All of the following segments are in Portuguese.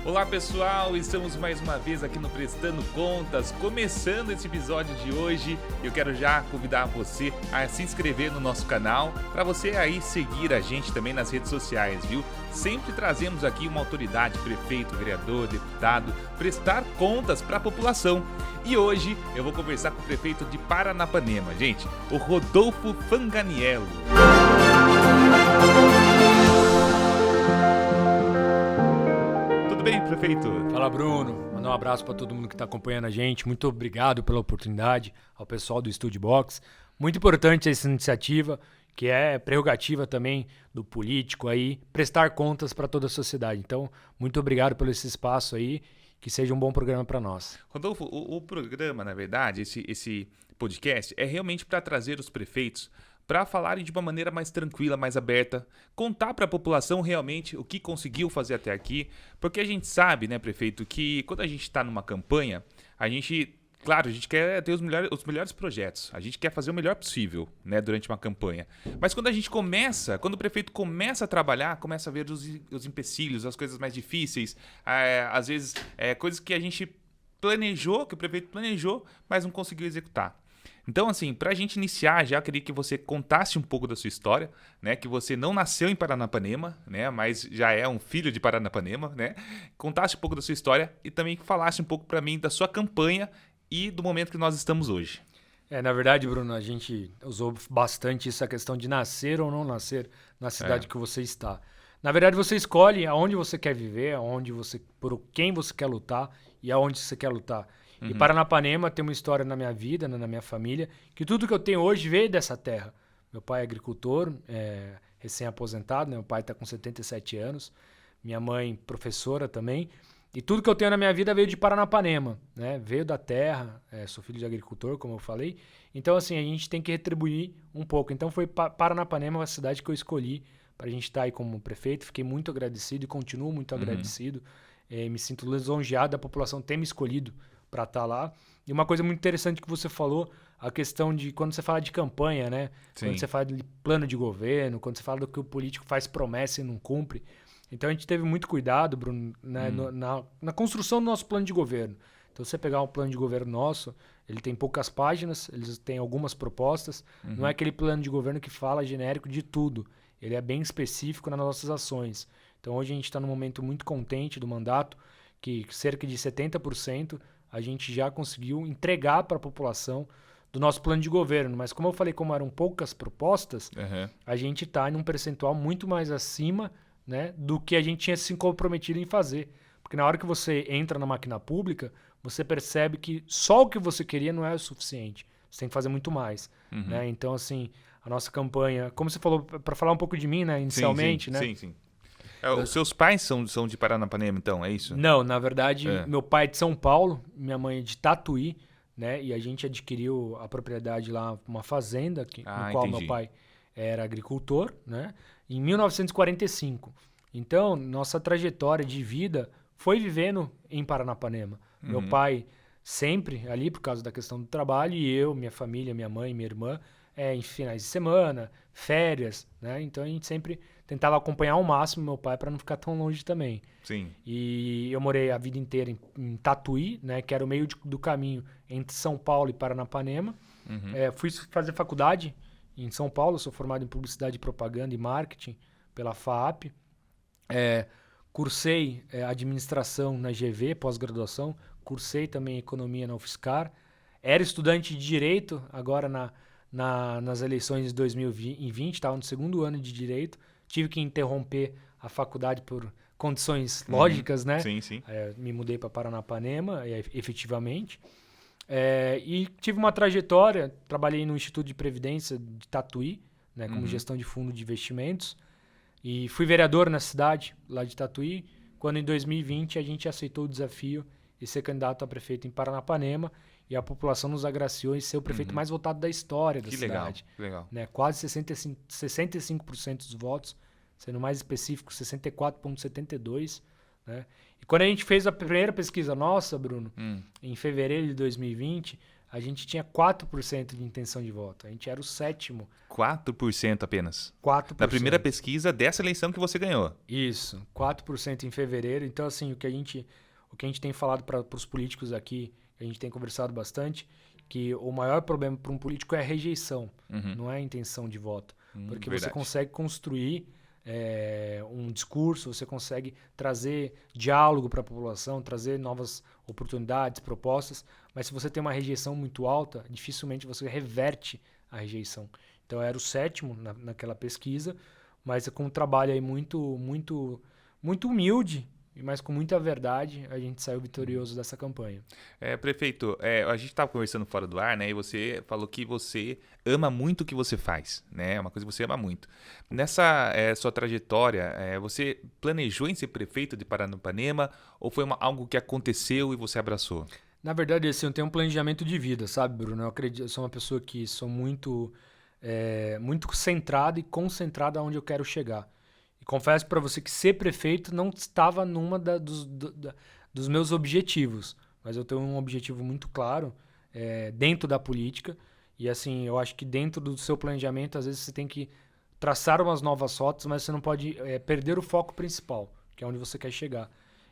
Olá pessoal, estamos mais uma vez aqui no Prestando Contas, começando esse episódio de hoje. Eu quero já convidar você a se inscrever no nosso canal, para você aí seguir a gente também nas redes sociais, viu? Sempre trazemos aqui uma autoridade, prefeito, vereador, deputado, prestar contas para a população. E hoje eu vou conversar com o prefeito de Paranapanema, gente, o Rodolfo Fanganiello. Tudo bem, prefeito? Fala, Bruno. Mandar um abraço para todo mundo que está acompanhando a gente. Muito obrigado pela oportunidade, ao pessoal do Studio Box. Muito importante essa iniciativa, que é prerrogativa também do político aí, prestar contas para toda a sociedade. Então, muito obrigado pelo esse espaço aí, que seja um bom programa para nós. Rodolfo, o programa, na verdade, esse podcast, é realmente para trazer os prefeitos para falarem de uma maneira mais tranquila, mais aberta, contar para a população realmente o que conseguiu fazer até aqui, porque a gente sabe, né, prefeito, que quando a gente está numa campanha, a gente quer ter os melhores projetos, a gente quer fazer o melhor possível, né, durante uma campanha. Mas quando o prefeito começa a trabalhar, começa a ver os empecilhos, as coisas mais difíceis, às vezes coisas que a gente planejou, que o prefeito planejou, mas não conseguiu executar. Então, assim, para a gente iniciar, já queria que você contasse um pouco da sua história, né? Que você não nasceu em Paranapanema, né? Mas já é um filho de Paranapanema, né? Contasse um pouco da sua história e também falasse um pouco para mim da sua campanha e do momento que nós estamos hoje. Na verdade, Bruno, a gente usou bastante essa questão de nascer ou não nascer na cidade que você está. Na verdade, você escolhe aonde você quer viver, por quem você quer lutar e aonde você quer lutar. E Paranapanema tem uma história na minha vida, na minha família, que tudo que eu tenho hoje veio dessa terra. Meu pai é agricultor, recém-aposentado, né? Meu pai está com 77 anos, minha mãe professora também. E tudo que eu tenho na minha vida veio de Paranapanema, né? Veio da terra, sou filho de agricultor, como eu falei. Então, assim, a gente tem que retribuir um pouco. Então, foi Paranapanema a cidade que eu escolhi para a gente estar aí como prefeito. Fiquei muito agradecido e continuo muito agradecido. Me sinto lisonjeado da população ter me escolhido para estar lá. E uma coisa muito interessante que você falou, a questão de quando você fala de campanha, né? Sim. Quando você fala de plano de governo, quando você fala do que o político faz promessa e não cumpre. Então a gente teve muito cuidado, Bruno, né, na construção do nosso plano de governo. Então você pegar um plano de governo nosso, ele tem poucas páginas, eles têm algumas propostas. Não é aquele plano de governo que fala genérico de tudo. Ele é bem específico nas nossas ações. Então hoje a gente está num momento muito contente do mandato, que cerca de 70% a gente já conseguiu entregar para a população do nosso plano de governo. Mas como eu falei, como eram poucas propostas, a gente está em um percentual muito mais acima, né, do que a gente tinha se comprometido em fazer. Porque na hora que você entra na máquina pública, você percebe que só o que você queria não é o suficiente. Você tem que fazer muito mais. Né? Então, assim, a nossa campanha... Como você falou, para falar um pouco de mim, né, inicialmente, sim, né? Sim. Os seus pais são de Paranapanema, então, é isso? Não, na verdade, meu pai é de São Paulo, minha mãe é de Tatuí, né? E a gente adquiriu a propriedade lá, uma fazenda, no qual meu pai era agricultor, né? Em 1945. Então, nossa trajetória de vida foi vivendo em Paranapanema. Meu pai sempre ali, por causa da questão do trabalho, e eu, minha família, minha mãe, minha irmã, em finais de semana, férias, né? Então a gente sempre tentava acompanhar ao máximo meu pai para não ficar tão longe também. Sim. E eu morei a vida inteira em Tatuí, né? Que era o meio do caminho entre São Paulo e Paranapanema. Fui fazer faculdade em São Paulo, sou formado em Publicidade, Propaganda e Marketing pela FAAP. Cursei Administração na GV, pós-graduação. Cursei também Economia na UFSCar. Era estudante de Direito, agora nas eleições de 2020, estava no segundo ano de Direito. Tive que interromper a faculdade por condições lógicas, né? Sim. Me mudei para Paranapanema, efetivamente. E tive uma trajetória, trabalhei no Instituto de Previdência de Tatuí, né, como gestão de fundo de investimentos. E fui vereador na cidade, lá de Tatuí, quando em 2020 a gente aceitou o desafio de ser candidato a prefeito em Paranapanema. E a população nos agraciou em ser o prefeito mais votado da história da cidade. Que legal. Né? Quase 65% dos votos, sendo mais específico, 64,72%. Né? E quando a gente fez a primeira pesquisa nossa, Bruno, em fevereiro de 2020, a gente tinha 4% de intenção de voto. A gente era o 7º. 4% apenas? 4%. Na primeira pesquisa dessa eleição que você ganhou? Isso, 4% em fevereiro. Então, assim, o que a gente tem falado para os políticos aqui, a gente tem conversado bastante, que o maior problema para um político é a rejeição, não é a intenção de voto. Porque verdade. você consegue construir um discurso, você consegue trazer diálogo para a população, trazer novas oportunidades, propostas, mas se você tem uma rejeição muito alta, dificilmente você reverte a rejeição. Então, eu era o 7º naquela pesquisa, mas com um trabalho aí muito, muito, muito humilde, mas com muita verdade, a gente saiu vitorioso dessa campanha. Prefeito, a gente estava conversando fora do ar, né? E você falou que você ama muito o que você faz, né? É uma coisa que você ama muito. Nessa sua trajetória, você planejou em ser prefeito de Paranapanema ou foi algo que aconteceu e você abraçou? Na verdade, assim, eu tenho um planejamento de vida, sabe, Bruno? Eu sou uma pessoa que sou muito, muito centrada e concentrada onde eu quero chegar. E confesso para você que ser prefeito não estava numa dos meus objetivos, mas eu tenho um objetivo muito claro dentro da política e assim, eu acho que dentro do seu planejamento, às vezes você tem que traçar umas novas rotas, mas você não pode perder o foco principal, que é onde você quer chegar.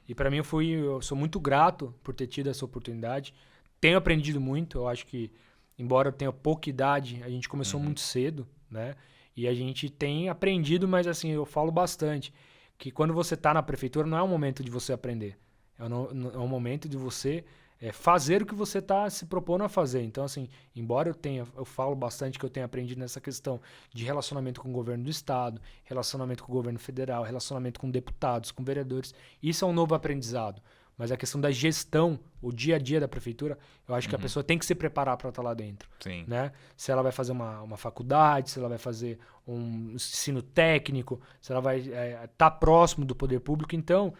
E para mim eu sou muito grato por ter tido essa oportunidade, tenho aprendido muito, eu acho que embora eu tenha pouca idade, a gente começou muito cedo, né? E a gente tem aprendido, mas assim, eu falo bastante, que quando você está na prefeitura não é um momento de você aprender. É um momento de você fazer o que você está se propondo a fazer. Então, assim, embora eu falo bastante que eu tenho aprendido nessa questão de relacionamento com o governo do estado, relacionamento com o governo federal, relacionamento com deputados, com vereadores, isso é um novo aprendizado. Mas a questão da gestão, o dia a dia da prefeitura, eu acho que a pessoa tem que se preparar para estar lá dentro. Sim. Né? Se ela vai fazer uma faculdade, se ela vai fazer um ensino técnico, se ela vai estar próximo do poder público. Então,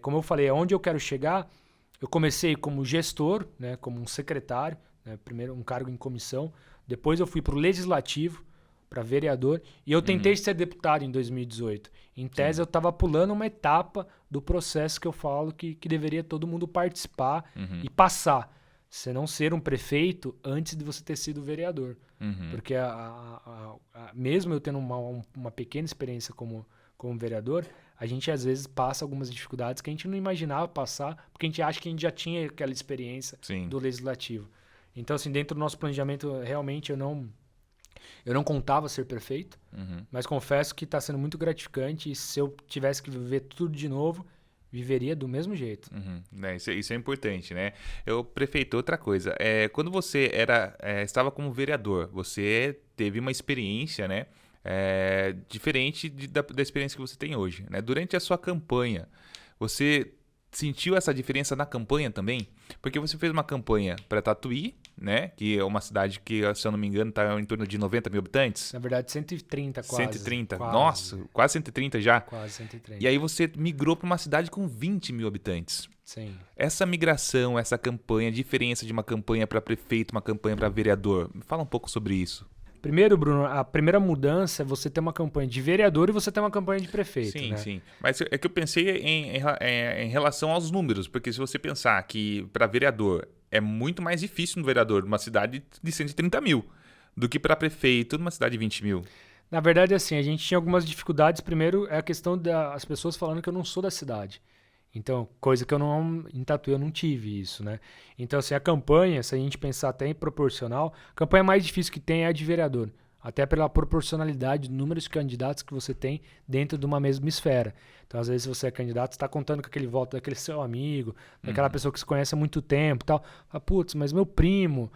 como eu falei, onde eu quero chegar, eu comecei como gestor, né, como um secretário, né, primeiro um cargo em comissão, depois eu fui para o legislativo, para vereador, e eu tentei ser deputado em 2018. Em tese, eu estava pulando uma etapa do processo que eu falo que deveria todo mundo participar e passar. Você não ser um prefeito antes de você ter sido vereador. Porque mesmo eu tendo uma pequena experiência como vereador, a gente às vezes passa algumas dificuldades que a gente não imaginava passar, porque a gente acha que a gente já tinha aquela experiência do legislativo. Então, assim, dentro do nosso planejamento, realmente eu não contava ser prefeito, mas confesso que está sendo muito gratificante e se eu tivesse que viver tudo de novo, viveria do mesmo jeito. Isso é importante, né? Prefeito, outra coisa. Quando você estava como vereador, você teve uma experiência, né? Diferente da experiência que você tem hoje, né? Durante a sua campanha, você sentiu essa diferença na campanha também? Porque você fez uma campanha para Tatuí, né? Que é uma cidade que, se eu não me engano, está em torno de 90 mil habitantes. Na verdade, 130 quase. 130? Quase. Nossa, quase 130 já? Quase 130. E aí você migrou para uma cidade com 20 mil habitantes. Sim. Essa migração, essa campanha, a diferença de uma campanha para prefeito, uma campanha para vereador. Me fala um pouco sobre isso. Primeiro, Bruno, a primeira mudança é você ter uma campanha de vereador e você ter uma campanha de prefeito. Sim, né? sim. Mas é que eu pensei em relação aos números, porque se você pensar que para vereador é muito mais difícil no vereador numa cidade de 130 mil do que para prefeito numa cidade de 20 mil. Na verdade, assim, a gente tinha algumas dificuldades. Primeiro é a questão das pessoas falando que eu não sou da cidade. Então, coisa que em Tatuí eu não tive isso, né? Então, assim, a campanha, se a gente pensar até em proporcional, a campanha mais difícil que tem é a de vereador. Até pela proporcionalidade do número de candidatos que você tem dentro de uma mesma esfera. Então, às vezes, se você é candidato, você está contando com aquele voto daquele seu amigo, daquela pessoa que se conhece há muito tempo e tal. Fala, putz, mas meu primo,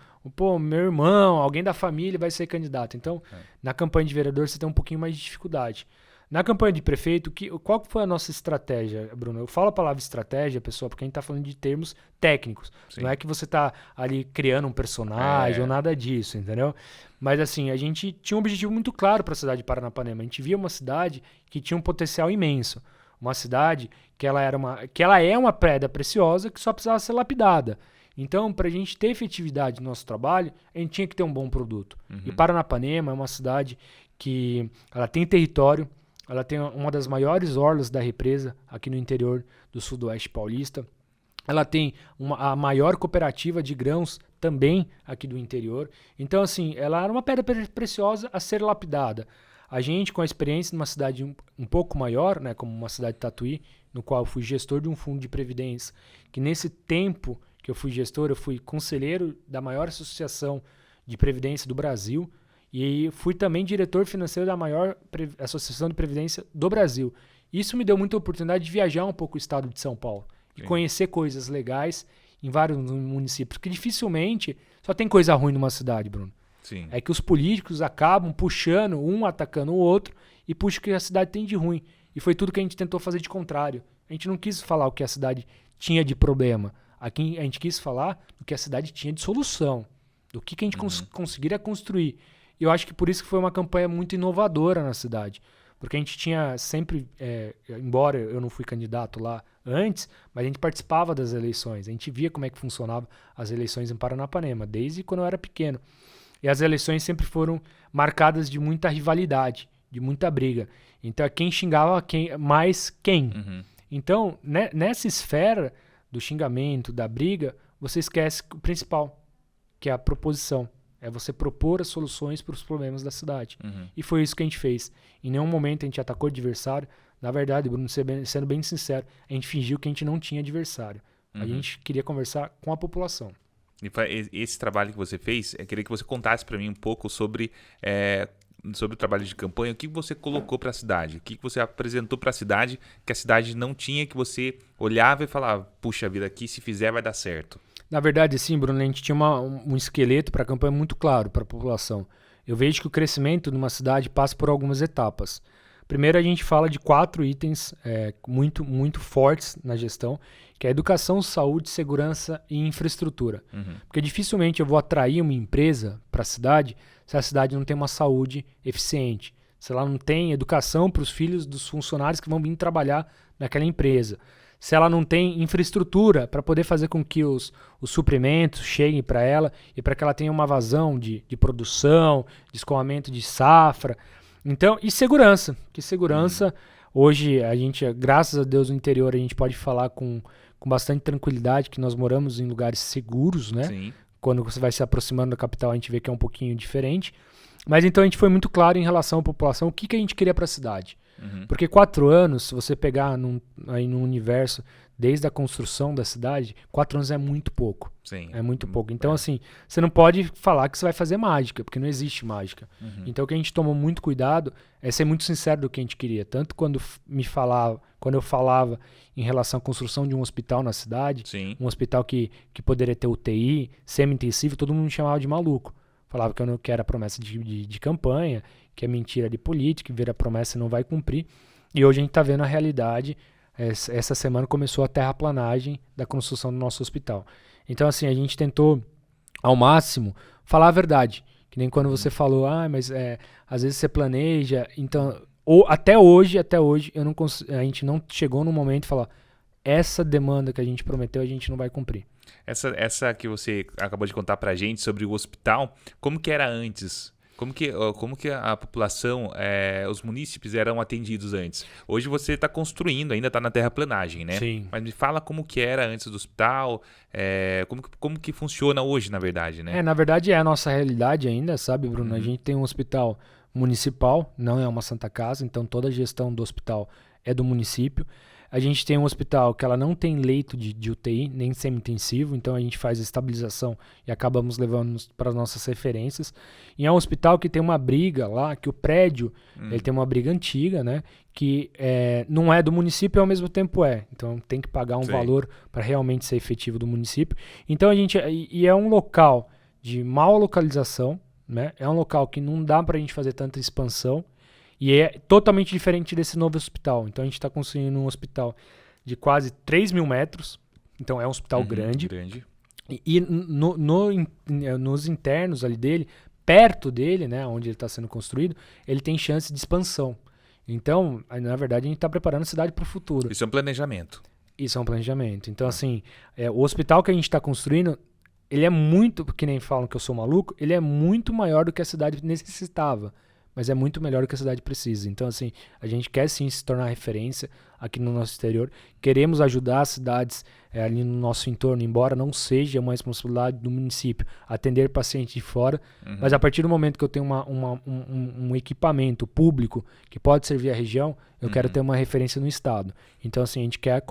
meu irmão, alguém da família vai ser candidato. Então, na campanha de vereador, você tem um pouquinho mais de dificuldade. Na campanha de prefeito, qual foi a nossa estratégia, Bruno? Eu falo a palavra estratégia, pessoal, porque a gente está falando de termos técnicos. Sim. Não é que você está ali criando um personagem ou nada disso, entendeu? Mas assim, a gente tinha um objetivo muito claro para a cidade de Paranapanema. A gente via uma cidade que tinha um potencial imenso. Uma cidade que ela é uma pedra preciosa que só precisava ser lapidada. Então, para a gente ter efetividade no nosso trabalho, a gente tinha que ter um bom produto. E Paranapanema é uma cidade que ela tem território, ela tem uma das maiores orlas da represa aqui no interior do sudoeste paulista. Ela tem a maior cooperativa de grãos também aqui do interior. Então, assim, ela era uma pedra preciosa a ser lapidada. A gente, com a experiência numa cidade um pouco maior, né, como uma cidade de Tatuí, no qual eu fui gestor de um fundo de previdência, que nesse tempo que eu fui gestor, eu fui conselheiro da maior associação de previdência do Brasil e fui também diretor financeiro da maior associação de previdência do Brasil. Isso me deu muita oportunidade de viajar um pouco o estado de São Paulo e conhecer coisas legais em vários municípios, porque dificilmente só tem coisa ruim numa cidade, Bruno. Sim. É que os políticos acabam puxando, um atacando o outro, e puxam o que a cidade tem de ruim. E foi tudo que a gente tentou fazer de contrário. A gente não quis falar o que a cidade tinha de problema. Aqui a gente quis falar do que a cidade tinha de solução, do que a gente conseguiria construir. E eu acho que por isso que foi uma campanha muito inovadora na cidade. Porque a gente tinha sempre, embora eu não fui candidato lá antes, mas a gente participava das eleições. A gente via como é que funcionava as eleições em Paranapanema, desde quando eu era pequeno. E as eleições sempre foram marcadas de muita rivalidade, de muita briga. Então, é quem xingava mais quem. Uhum. Então, nessa esfera do xingamento, da briga, você esquece o principal, que é a proposição. É você propor as soluções para os problemas da cidade. Uhum. E foi isso que a gente fez. Em nenhum momento a gente atacou o adversário. Na verdade, Bruno, sendo bem sincero, a gente fingiu que a gente não tinha adversário. A gente queria conversar com a população. E esse trabalho que você fez, eu queria que você contasse para mim um pouco sobre o trabalho de campanha, o que você colocou para a cidade, o que você apresentou para a cidade que a cidade não tinha, que você olhava e falava, puxa vida, aqui se fizer vai dar certo. Na verdade, sim, Bruno, a gente tinha um esqueleto para a campanha muito claro para a população. Eu vejo que o crescimento numa cidade passa por algumas etapas. Primeiro, a gente fala de 4 itens muito, muito fortes na gestão, que é educação, saúde, segurança e infraestrutura. Porque dificilmente eu vou atrair uma empresa para a cidade se a cidade não tem uma saúde eficiente, se ela não tem educação para os filhos dos funcionários que vão vir trabalhar naquela empresa, se ela não tem infraestrutura para poder fazer com que os suprimentos cheguem para ela e para que ela tenha uma vazão de produção, de escoamento de safra. Então, e segurança, que segurança, hoje a gente, graças a Deus no interior, a gente pode falar com bastante tranquilidade que nós moramos em lugares seguros, né? Sim. Quando você vai se aproximando da capital, a gente vê que é um pouquinho diferente. Mas então a gente foi muito claro em relação à população, o que a gente queria para a cidade. Porque 4 anos, se você pegar aí no universo, desde a construção da cidade, 4 anos é muito pouco. Sim. É muito pouco. Então, assim, você não pode falar que você vai fazer mágica, porque não existe mágica. Então, o que a gente tomou muito cuidado é ser muito sincero do que a gente queria. Tanto quando eu falava em relação à construção de um hospital na cidade, Sim. um hospital que poderia ter UTI, semi-intensivo, todo mundo me chamava de maluco. Falava que eu não quero a promessa de campanha, que é mentira de política, que vira promessa e não vai cumprir. E hoje a gente está vendo a realidade. Essa semana começou a terraplanagem da construção do nosso hospital. Então, assim, a gente tentou, ao máximo, falar a verdade. Que nem quando você falou, mas às vezes você planeja. Então, até hoje, a gente não chegou no momento de falar, essa demanda que a gente prometeu, a gente não vai cumprir. Essa que você acabou de contar pra gente sobre o hospital, como que era antes? Como que a população, os munícipes eram atendidos antes? Hoje você está construindo, ainda está na terraplanagem, né? Sim. Mas me fala como que era antes do hospital, como que funciona hoje, na verdade, né? Na verdade é a nossa realidade ainda, sabe, Bruno? A gente tem um hospital municipal, não é uma Santa Casa, então toda a gestão do hospital é do município. A gente tem um hospital que ela não tem leito de UTI, nem semi-intensivo, então a gente faz a estabilização e acabamos levando para as nossas referências. E é um hospital que tem uma briga lá, que o prédio ele tem uma briga antiga, né? Que não é do município e ao mesmo tempo é. Então tem que pagar um valor para realmente ser efetivo do município. Então e é um local de mal localização, né? É um local que não dá para a gente fazer tanta expansão. E é totalmente diferente desse novo hospital. Então a gente está construindo um hospital de quase 3 mil metros. Então é um hospital grande. E nos internos ali dele, perto dele, né, onde ele está sendo construído, ele tem chance de expansão. Então, na verdade, a gente está preparando a cidade para o futuro. Isso é um planejamento. Isso é um planejamento. Então, assim, o hospital que a gente está construindo, ele é muito, que nem falam que eu sou maluco, ele é muito maior do que a cidade necessitava. mas é muito melhor do que a cidade precisa. Então, assim, a gente quer sim se tornar referência aqui no nosso exterior. Queremos ajudar as cidades ali no nosso entorno, embora não seja uma responsabilidade do município atender pacientes de fora, mas a partir do momento que eu tenho um equipamento público que pode servir a região, eu quero ter uma referência no estado. Então, assim, a gente quer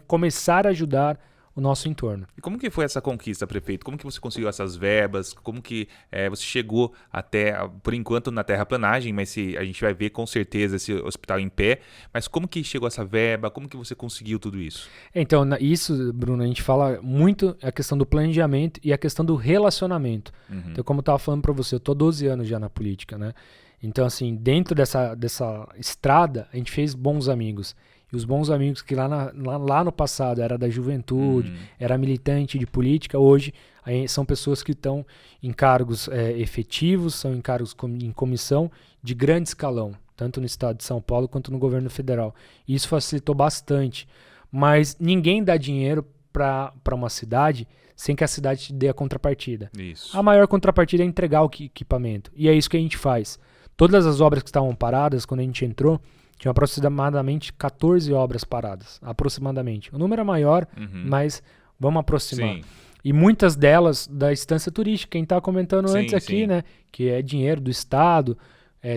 começar a ajudar o nosso entorno. E como que foi essa conquista, prefeito? Como que você conseguiu essas verbas? Como que você chegou até, por enquanto, na terraplanagem, mas a gente vai ver com certeza esse hospital em pé, mas como que chegou essa verba? Como que você conseguiu tudo isso? Então, isso, Bruno, a gente fala muito a questão do planejamento e a questão do relacionamento. Então, como eu estava falando para você, eu tô 12 anos já na política, né? Então, assim, dentro dessa estrada, a gente fez bons amigos. E os bons amigos que lá no passado era da juventude, era militante de política, hoje são pessoas que estão em cargos efetivos, são em cargos em comissão de grande escalão, tanto no estado de São Paulo quanto no governo federal. E isso facilitou bastante. Mas ninguém dá dinheiro para uma cidade sem que a cidade te dê a contrapartida. Isso. A maior contrapartida é entregar o equipamento. E é isso que a gente faz. Todas as obras que estavam paradas, quando a gente entrou, tinha aproximadamente 14 obras paradas, aproximadamente. O número é maior, mas vamos aproximar. Sim. E muitas delas da instância turística, quem está comentando antes aqui, né? Que é dinheiro do Estado,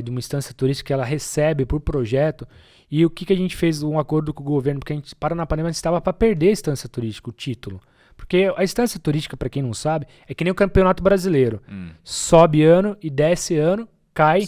de uma instância turística que ela recebe por projeto. E o que a gente fez um acordo com o governo, porque a gente, Paranapanema, estava para perder a instância turística, o título. Porque a instância turística, para quem não sabe, é que nem o Campeonato Brasileiro. Sobe ano e desce ano, cai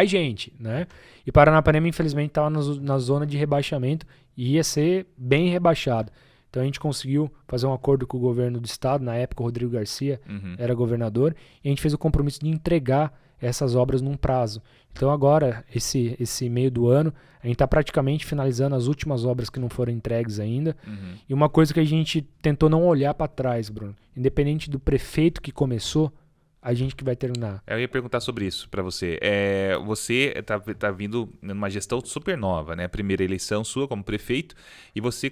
gente, né? E Paranapanema, infelizmente, estava na zona de rebaixamento e ia ser bem rebaixado. Então a gente conseguiu fazer um acordo com o governo do estado, na época o Rodrigo Garcia era governador, e a gente fez o compromisso de entregar essas obras num prazo. Então agora, esse meio do ano, a gente está praticamente finalizando as últimas obras que não foram entregues ainda. E uma coisa que a gente tentou não olhar para trás, Bruno, independente do prefeito que começou, a gente que vai terminar. Eu ia perguntar sobre isso para você. Você tá vindo numa gestão super nova, né? Primeira eleição sua como prefeito, e você,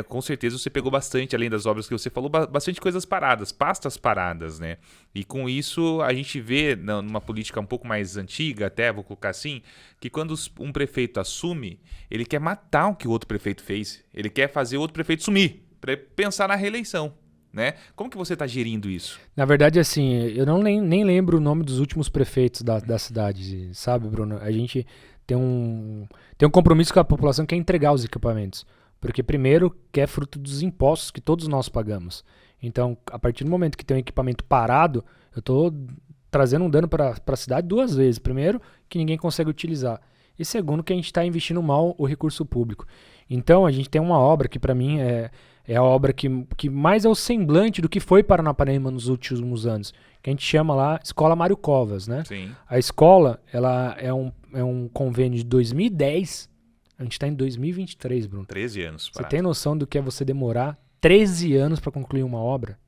com certeza, você pegou bastante, além das obras que você falou, bastante coisas paradas, pastas paradas, né? E com isso, a gente vê, numa política um pouco mais antiga, até, vou colocar assim, que quando um prefeito assume, ele quer matar o que o outro prefeito fez. Ele quer fazer o outro prefeito sumir, para pensar na reeleição. Né? Como que você está gerindo isso? Na verdade, assim, eu nem lembro o nome dos últimos prefeitos da cidade, sabe, Bruno? A gente tem um compromisso com a população que é entregar os equipamentos. Porque, primeiro, que é fruto dos impostos que todos nós pagamos. Então, a partir do momento que tem um equipamento parado, eu estou trazendo um dano para a cidade duas vezes. Primeiro, que ninguém consegue utilizar. E segundo, que a gente está investindo mal o recurso público. Então, a gente tem uma obra que, para mim, é a obra que mais é o semblante do que foi Paranapanema nos últimos anos, que a gente chama lá Escola Mário Covas, né? Sim. A escola, ela é um convênio de 2010, a gente está em 2023, Bruno. 13 anos. Você tem noção do que é você demorar 13 anos para concluir uma obra?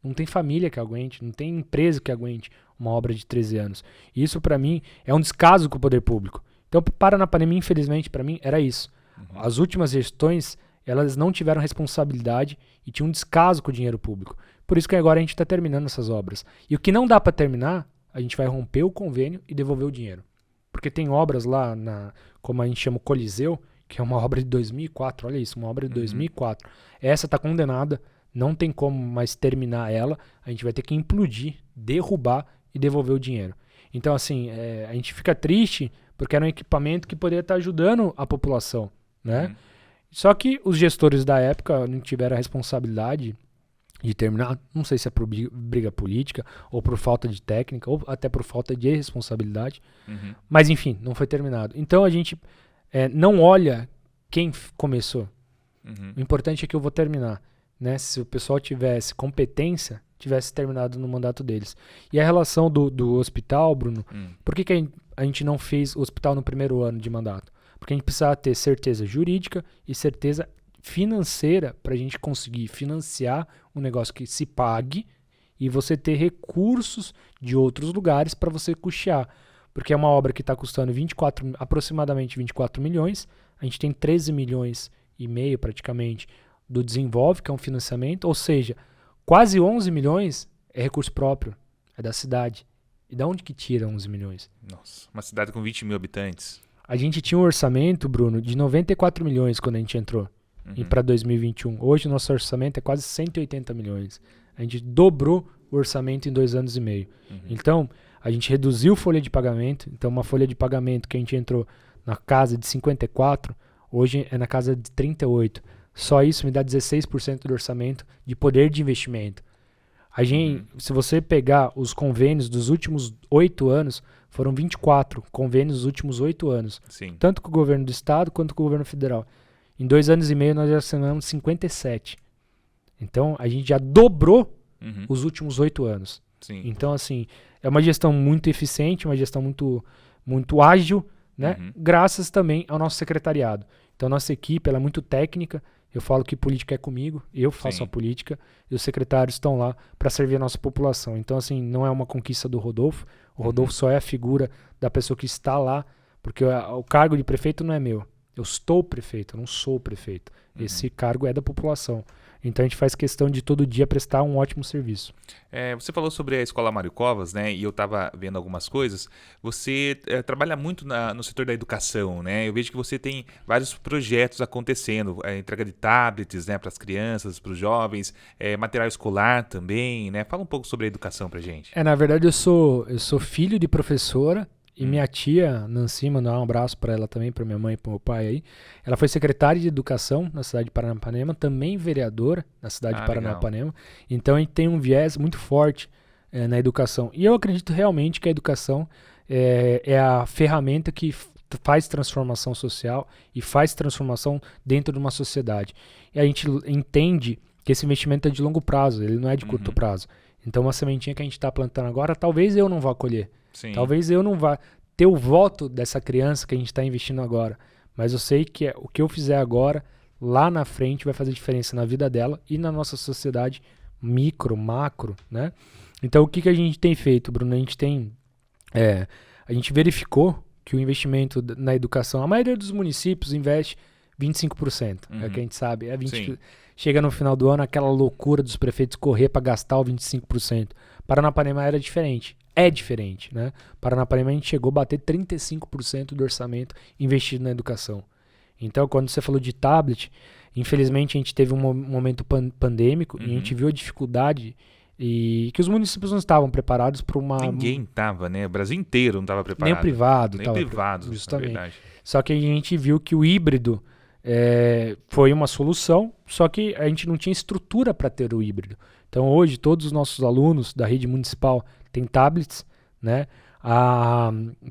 Não tem família que aguente, não tem empresa que aguente uma obra de 13 anos. E isso, para mim, é um descaso com o poder público. Então, Paranapanema, infelizmente, para mim, era isso. As últimas gestões, elas não tiveram responsabilidade e tinham um descaso com o dinheiro público. Por isso que agora a gente está terminando essas obras. E o que não dá para terminar, a gente vai romper o convênio e devolver o dinheiro. Porque tem obras lá, como a gente chama o Coliseu, que é uma obra de 2004, olha isso, uma obra de 2004. Essa está condenada, não tem como mais terminar ela, a gente vai ter que implodir, derrubar e devolver o dinheiro. Então, assim, a gente fica triste porque era um equipamento que poderia estar ajudando a população, né? Só que os gestores da época não tiveram a responsabilidade de terminar, não sei se é por briga política, ou por falta de técnica, ou até por falta de responsabilidade, mas enfim, não foi terminado. Então a gente não olha quem começou. O importante é que eu vou terminar, né? Se o pessoal tivesse competência, tivesse terminado no mandato deles. E a relação do hospital, Bruno, por que a gente não fez o hospital no primeiro ano de mandato? Porque a gente precisava ter certeza jurídica e certeza financeira para a gente conseguir financiar um negócio que se pague e você ter recursos de outros lugares para você custear. Porque é uma obra que está custando aproximadamente 24 milhões, a gente tem 13 milhões e meio praticamente do Desenvolve, que é um financiamento, ou seja, quase 11 milhões é recurso próprio, é da cidade. E da onde que tira 11 milhões? Nossa, uma cidade com 20 mil habitantes. A gente tinha um orçamento, Bruno, de 94 milhões quando a gente entrou para 2021. Hoje o nosso orçamento é quase 180 milhões. A gente dobrou o orçamento em 2 anos e meio. Então, a gente reduziu folha de pagamento. Então, uma folha de pagamento que a gente entrou na casa de 54, hoje é na casa de 38. Só isso me dá 16% do orçamento de poder de investimento. A gente, se você pegar os convênios dos últimos 8 anos, foram 24 convênios dos últimos 8 anos. Sim. Tanto com o governo do estado quanto com o governo federal. Em 2 anos e meio nós já assinamos 57. Então a gente já dobrou os últimos 8 anos. Sim. Então, assim, é uma gestão muito eficiente, uma gestão muito ágil, né? Graças também ao nosso secretariado. Então, nossa equipe ela é muito técnica. Eu falo que política é comigo, eu faço a política e os secretários estão lá para servir a nossa população. Então, assim, não é uma conquista do Rodolfo. O Rodolfo só é a figura da pessoa que está lá, porque o cargo de prefeito não é meu. Eu estou prefeito, eu não sou prefeito. Esse cargo é da população. Então a gente faz questão de todo dia prestar um ótimo serviço. Você falou sobre a Escola Mário Covas, né? E eu estava vendo algumas coisas. Você trabalha muito no setor da educação, né? Eu vejo que você tem vários projetos acontecendo. Entrega de tablets, né, para as crianças, para os jovens, material escolar também, né? Fala um pouco sobre a educação pra gente. Na verdade, eu sou filho de professora. E minha tia, Nancy, mandar um abraço para ela também, para minha mãe e para meu pai aí. Ela foi secretária de Educação na cidade de Paranapanema, também vereadora na cidade de Paranapanema. Então a gente tem um viés muito forte na educação. E eu acredito realmente que a educação é a ferramenta que faz transformação social e faz transformação dentro de uma sociedade. E a gente entende que esse investimento é de longo prazo, ele não é de curto prazo. Então uma sementinha que a gente está plantando agora, talvez eu não vá colher. Sim. Talvez eu não vá ter o voto dessa criança que a gente está investindo agora. Mas eu sei que o que eu fizer agora, lá na frente, vai fazer diferença na vida dela e na nossa sociedade micro, macro, né? Então, o que a gente tem feito, Bruno? A gente verificou que o investimento na educação, a maioria dos municípios investe 25%. É o que a gente sabe. Chega no final do ano, aquela loucura dos prefeitos correr para gastar o 25%. Paranapanema era diferente. É diferente, né? Paranapanema a gente chegou a bater 35% do orçamento investido na educação. Então, quando você falou de tablet, infelizmente a gente teve um momento pandêmico e a gente viu a dificuldade e que os municípios não estavam preparados para uma... Ninguém estava, né? O Brasil inteiro não estava preparado. Nem o privado. Nem privado, justamente. É verdade. Só que a gente viu que o híbrido foi uma solução, só que a gente não tinha estrutura para ter o híbrido. Então, hoje, todos os nossos alunos da rede municipal tem tablets, né?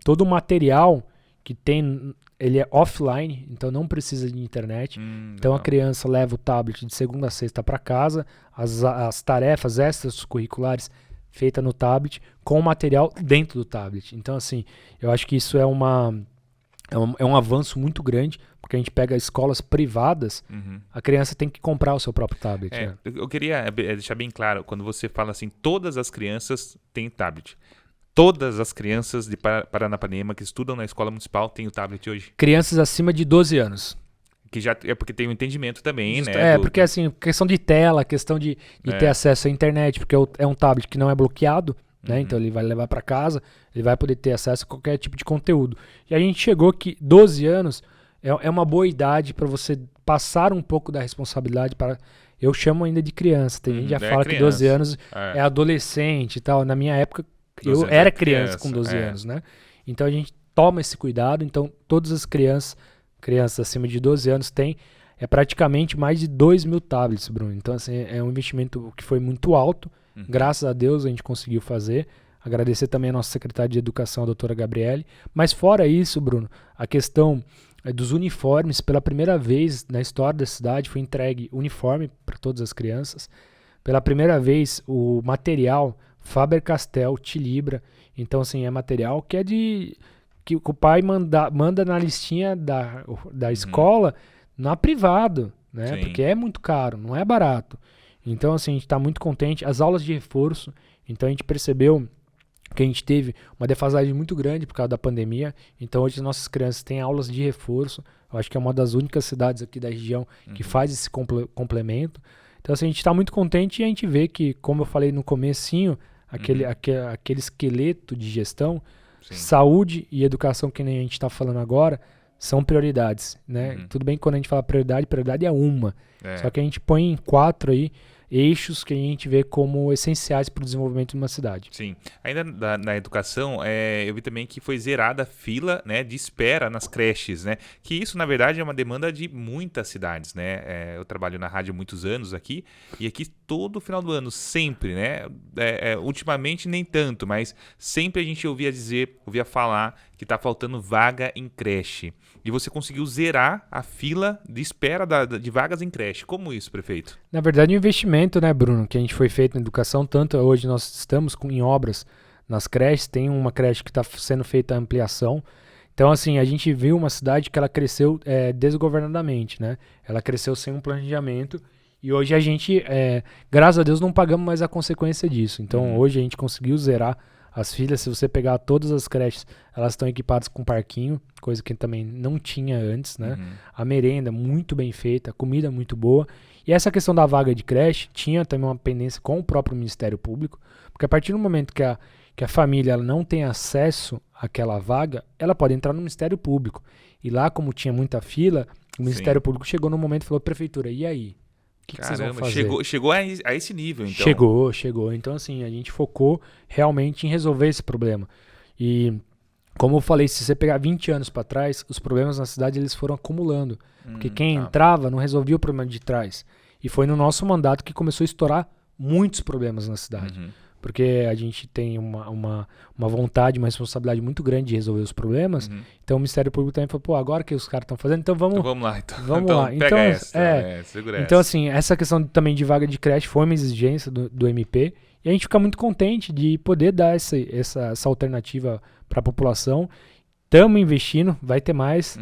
Todo o material que tem, ele é offline, então não precisa de internet. Então legal. A criança leva o tablet de segunda a sexta para casa, as tarefas extracurriculares feitas no tablet, com o material dentro do tablet. Então, assim, eu acho que isso é um avanço muito grande, porque a gente pega escolas privadas, a criança tem que comprar o seu próprio tablet. Né? Eu queria deixar bem claro, quando você fala assim, todas as crianças têm tablet. Todas as crianças de Paranapanema que estudam na escola municipal têm o tablet hoje? Crianças acima de 12 anos. Que já é porque tem um entendimento também, né? Porque assim, questão de tela, questão de ter acesso à internet, porque é um tablet que não é bloqueado, né? Então ele vai levar para casa, ele vai poder ter acesso a qualquer tipo de conteúdo. E a gente chegou que 12 anos é uma boa idade para você passar um pouco da responsabilidade para... Eu chamo ainda de criança, tem gente que já fala criança. Que 12 anos é adolescente e tal. Na minha época, eu era criança com 12 anos, né? Então a gente toma esse cuidado, então todas as crianças acima de 12 anos têm praticamente mais de 2 mil tablets, Bruno. Então assim, é um investimento que foi muito alto, graças a Deus a gente conseguiu fazer. Agradecer também a nossa secretária de Educação, a doutora Gabriele. Mas fora isso, Bruno, a questão dos uniformes, pela primeira vez na história da cidade foi entregue uniforme para todas as crianças. Pela primeira vez o material Faber-Castell, Tilibra, então assim, é material que é que o pai manda na listinha da escola na privado, né? Sim. Porque é muito caro, não é barato. Então assim, a gente está muito contente. As aulas de reforço, então a gente percebeu que a gente teve uma defasagem muito grande por causa da pandemia. Então hoje as nossas crianças têm aulas de reforço. Eu acho que é uma das únicas cidades aqui da região que faz esse complemento. Então assim, a gente está muito contente e a gente vê que, como eu falei no comecinho, aquele esqueleto de gestão, Sim. saúde e educação, que nem a gente está falando agora, são prioridades, né? Tudo bem que quando a gente fala prioridade é uma. Só que a gente põe em 4 aí eixos que a gente vê como essenciais para o desenvolvimento de uma cidade. Sim. Ainda na educação, eu vi também que foi zerada a fila, né, de espera nas creches, né? Que isso, na verdade, é uma demanda de muitas cidades, né? Eu trabalho na rádio há muitos anos aqui, e aqui todo final do ano, sempre, né? Ultimamente nem tanto, mas sempre a gente ouvia falar que está faltando vaga em creche. E você conseguiu zerar a fila de espera de vagas em creche. Como isso, prefeito? Na verdade, o investimento, né, Bruno, que a gente foi feito na educação, tanto hoje nós estamos em obras nas creches, tem uma creche que está sendo feita a ampliação. Então, assim, a gente viu uma cidade que ela cresceu desgovernadamente, né? Ela cresceu sem um planejamento e hoje a gente, graças a Deus, não pagamos mais a consequência disso. Então, hoje a gente conseguiu zerar as filas. Se você pegar todas as creches, elas estão equipadas com parquinho, coisa que também não tinha antes, né? A merenda muito bem feita, a comida muito boa. E essa questão da vaga de creche tinha também uma pendência com o próprio Ministério Público, porque a partir do momento que a família ela não tem acesso àquela vaga, ela pode entrar no Ministério Público. E lá, como tinha muita fila, o Ministério Público chegou no momento e falou: prefeitura, e aí? O que vocês vão fazer? Chegou a esse nível, então. Chegou. Então, assim, a gente focou realmente em resolver esse problema. E, como eu falei, se você pegar 20 anos para trás, os problemas na cidade eles foram acumulando. Porque quem entrava não resolvia o problema de trás. E foi no nosso mandato que começou a estourar muitos problemas na cidade. Porque a gente tem uma vontade, uma responsabilidade muito grande de resolver os problemas. Então o Ministério Público também falou: pô, agora que os caras estão fazendo, então vamos lá. Vamos lá. Pega segura então, essa. assim, essa questão também de vaga de creche foi uma exigência do MP. E a gente fica muito contente de poder dar essa alternativa para a população. Estamos investindo, vai ter mais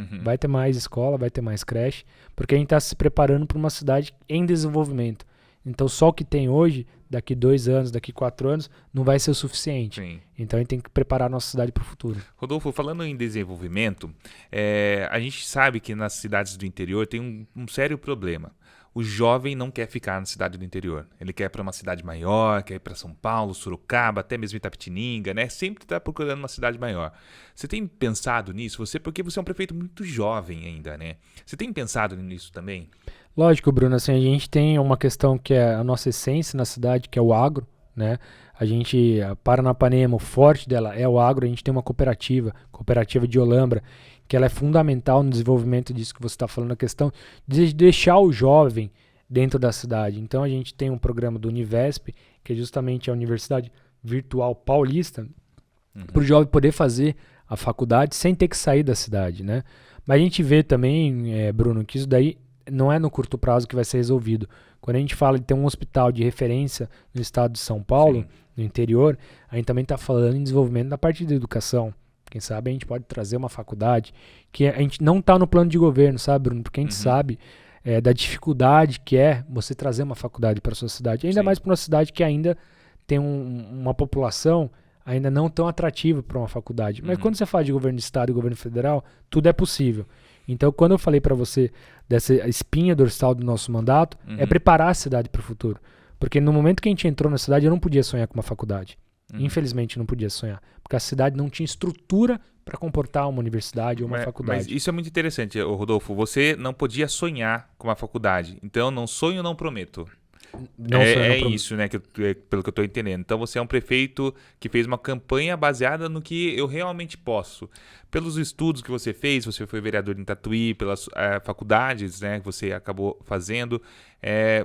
escola, vai ter mais creche, porque a gente está se preparando para uma cidade em desenvolvimento. Então, só o que tem hoje, daqui 2 anos, daqui 4 anos, não vai ser o suficiente. Sim. Então, a gente tem que preparar a nossa cidade para o futuro. Rodolfo, falando em desenvolvimento, a gente sabe que nas cidades do interior tem um sério problema. O jovem não quer ficar na cidade do interior. Ele quer ir para uma cidade maior, quer ir para São Paulo, Sorocaba, até mesmo Itapetininga, né? Sempre está procurando uma cidade maior. Você tem pensado nisso? Porque você é um prefeito muito jovem ainda, né? Você tem pensado nisso também? Lógico, Bruno. Assim, a gente tem uma questão que é a nossa essência na cidade, que é o agro, né? A Paranapanema, o forte dela é o agro. A gente tem uma cooperativa de Olambra, que ela é fundamental no desenvolvimento disso que você está falando, a questão de deixar o jovem dentro da cidade. Então a gente tem um programa do Univesp, que é justamente a Universidade Virtual Paulista, para o jovem poder fazer a faculdade sem ter que sair da cidade, né? Mas a gente vê também, Bruno, que isso daí não é no curto prazo que vai ser resolvido. Quando a gente fala de ter um hospital de referência no estado de São Paulo, no interior, a gente também está falando em desenvolvimento da parte da educação. Quem sabe a gente pode trazer uma faculdade que a gente não está no plano de governo, sabe, Bruno? Porque a gente sabe da dificuldade que é você trazer uma faculdade para a sua cidade. Ainda mais para uma cidade que ainda tem uma população ainda não tão atrativa para uma faculdade. Mas quando você fala de governo de estado e governo federal, tudo é possível. Então, quando eu falei para você dessa espinha dorsal do nosso mandato, é preparar a cidade para o futuro. Porque no momento que a gente entrou na cidade, eu não podia sonhar com uma faculdade. Infelizmente não podia sonhar, porque a cidade não tinha estrutura para comportar uma universidade ou uma faculdade. Mas isso é muito interessante, Rodolfo. Você não podia sonhar com uma faculdade. Então, não sonho, não prometo. Isso, né? Pelo que eu estou entendendo. Então, você é um prefeito que fez uma campanha baseada no que eu realmente posso. Pelos estudos que você fez, você foi vereador em Tatuí, pelas faculdades, né, que você acabou fazendo,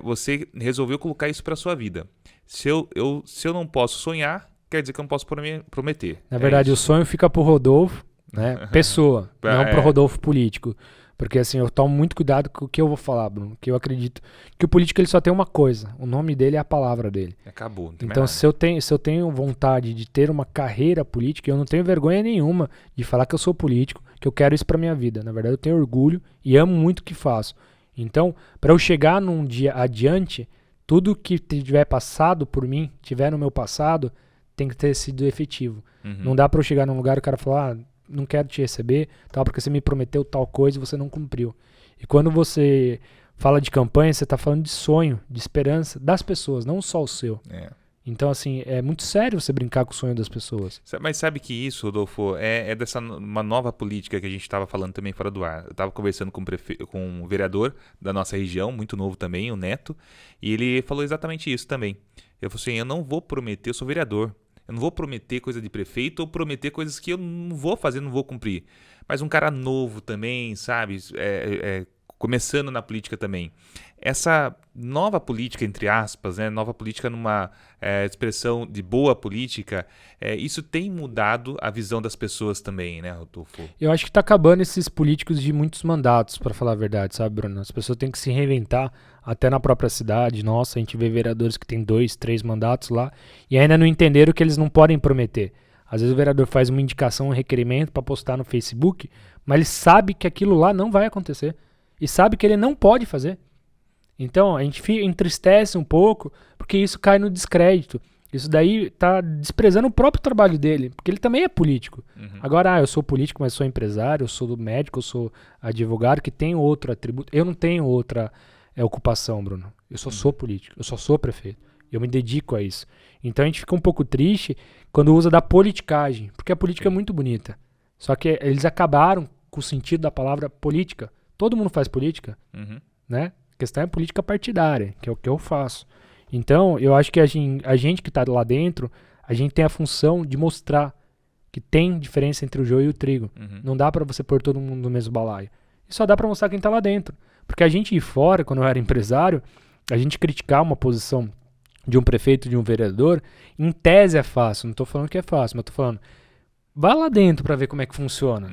você resolveu colocar isso para sua vida. Se eu não posso sonhar, quer dizer que eu não posso prometer. Na verdade, o sonho fica pro Rodolfo, né? Pessoa, não pro Rodolfo político. Porque assim, eu tomo muito cuidado com o que eu vou falar, Bruno. Porque eu acredito que o político ele só tem uma coisa. O nome dele é a palavra dele. Acabou. Então, se eu tenho vontade de ter uma carreira política, eu não tenho vergonha nenhuma de falar que eu sou político, que eu quero isso pra minha vida. Na verdade, eu tenho orgulho e amo muito o que faço. Então, para eu chegar num dia adiante, tudo que tiver passado por mim, tiver no meu passado, tem que ter sido efetivo. Não dá para eu chegar num lugar e o cara falar, não quero te receber, tal, porque você me prometeu tal coisa e você não cumpriu. E quando você fala de campanha, você está falando de sonho, de esperança das pessoas, não só o seu. Então, assim, é muito sério você brincar com o sonho das pessoas. Mas sabe que isso, Rodolfo, é dessa uma nova política que a gente estava falando também fora do ar. Eu estava conversando com um vereador da nossa região, muito novo também, o Neto, e ele falou exatamente isso também. Eu falei assim, eu não vou prometer, eu sou vereador, eu não vou prometer coisa de prefeito ou prometer coisas que eu não vou fazer, não vou cumprir. Mas um cara novo também, sabe, começando na política também. Essa nova política, entre aspas, né, nova política numa expressão de boa política, isso tem mudado a visão das pessoas também, né, Rodolfo? Eu acho que tá acabando esses políticos de muitos mandatos, para falar a verdade, sabe, Bruno? As pessoas têm que se reinventar até na própria cidade. Nossa, a gente vê vereadores que têm 2, 3 mandatos lá e ainda não entenderam que eles não podem prometer. Às vezes o vereador faz uma indicação, um requerimento para postar no Facebook, mas ele sabe que aquilo lá não vai acontecer e sabe que ele não pode fazer. Então, a gente entristece um pouco, porque isso cai no descrédito. Isso daí tá desprezando o próprio trabalho dele, porque ele também é político. Uhum. Agora, eu sou político, mas sou empresário, eu sou médico, eu sou advogado, que tem outro atributo. Eu não tenho outra ocupação, Bruno. Eu só sou político, eu só sou prefeito. Eu me dedico a isso. Então, a gente fica um pouco triste quando usa da politicagem, porque a política é muito bonita. Só que eles acabaram com o sentido da palavra política. Todo mundo faz política, né? A questão é política partidária, que é o que eu faço. Então, eu acho que a gente que está lá dentro, a gente tem a função de mostrar que tem diferença entre o joio e o trigo. Não dá para você pôr todo mundo no mesmo balaio. E só dá para mostrar quem está lá dentro. Porque a gente ir fora, quando eu era empresário, a gente criticar uma posição de um prefeito, de um vereador, em tese é fácil. Não estou falando que é fácil, mas estou falando, vá lá dentro para ver como é que funciona.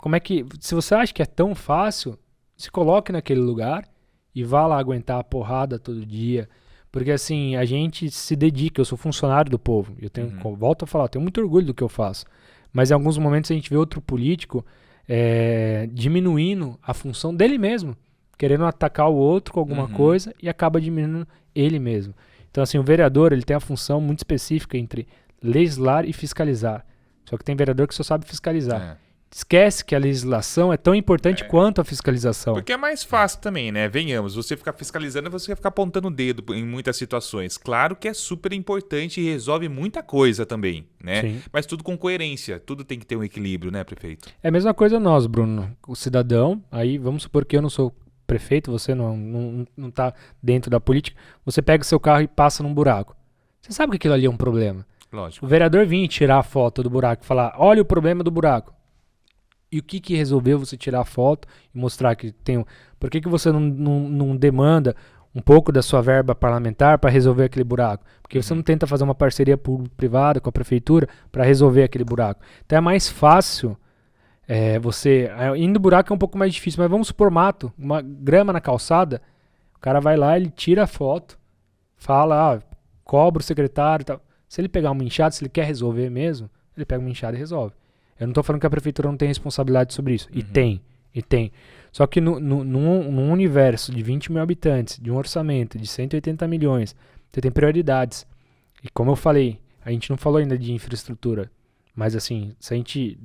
Como é que, se você acha que é tão fácil, se coloque naquele lugar e vá lá aguentar a porrada todo dia. Porque assim, a gente se dedica, eu sou funcionário do povo. Eu tenho, volto a falar, eu tenho muito orgulho do que eu faço. Mas em alguns momentos a gente vê outro político diminuindo a função dele mesmo. Querendo atacar o outro com alguma coisa e acaba diminuindo ele mesmo. Então assim, o vereador ele tem a função muito específica entre legislar e fiscalizar. Só que tem vereador que só sabe fiscalizar. Esquece que a legislação é tão importante quanto a fiscalização. Porque é mais fácil também, né? Venhamos, você ficar fiscalizando, você vai ficar apontando o dedo em muitas situações. Claro que é super importante e resolve muita coisa também, né? Sim. Mas tudo com coerência, tudo tem que ter um equilíbrio, né, prefeito? É a mesma coisa nós, Bruno. O cidadão, aí vamos supor que eu não sou prefeito, você não tá dentro da política, você pega o seu carro e passa num buraco. Você sabe que aquilo ali é um problema. Lógico. O vereador vir tirar a foto do buraco e falar, olha o problema do buraco. E o que resolveu você tirar a foto e mostrar que tem... Por que você não demanda um pouco da sua verba parlamentar para resolver aquele buraco? Porque você não tenta fazer uma parceria público-privada com a prefeitura para resolver aquele buraco. Então é mais fácil você... Indo buraco é um pouco mais difícil, mas vamos supor mato, uma grama na calçada, o cara vai lá, ele tira a foto, fala, cobra o secretário e tal. Se ele pegar uma enxada, se ele quer resolver mesmo, ele pega uma enxada e resolve. Eu não estou falando que a prefeitura não tem responsabilidade sobre isso. E tem. Só que num universo de 20 mil habitantes, de um orçamento de 180 milhões, você tem prioridades. E como eu falei, a gente não falou ainda de infraestrutura. Mas assim, se a gente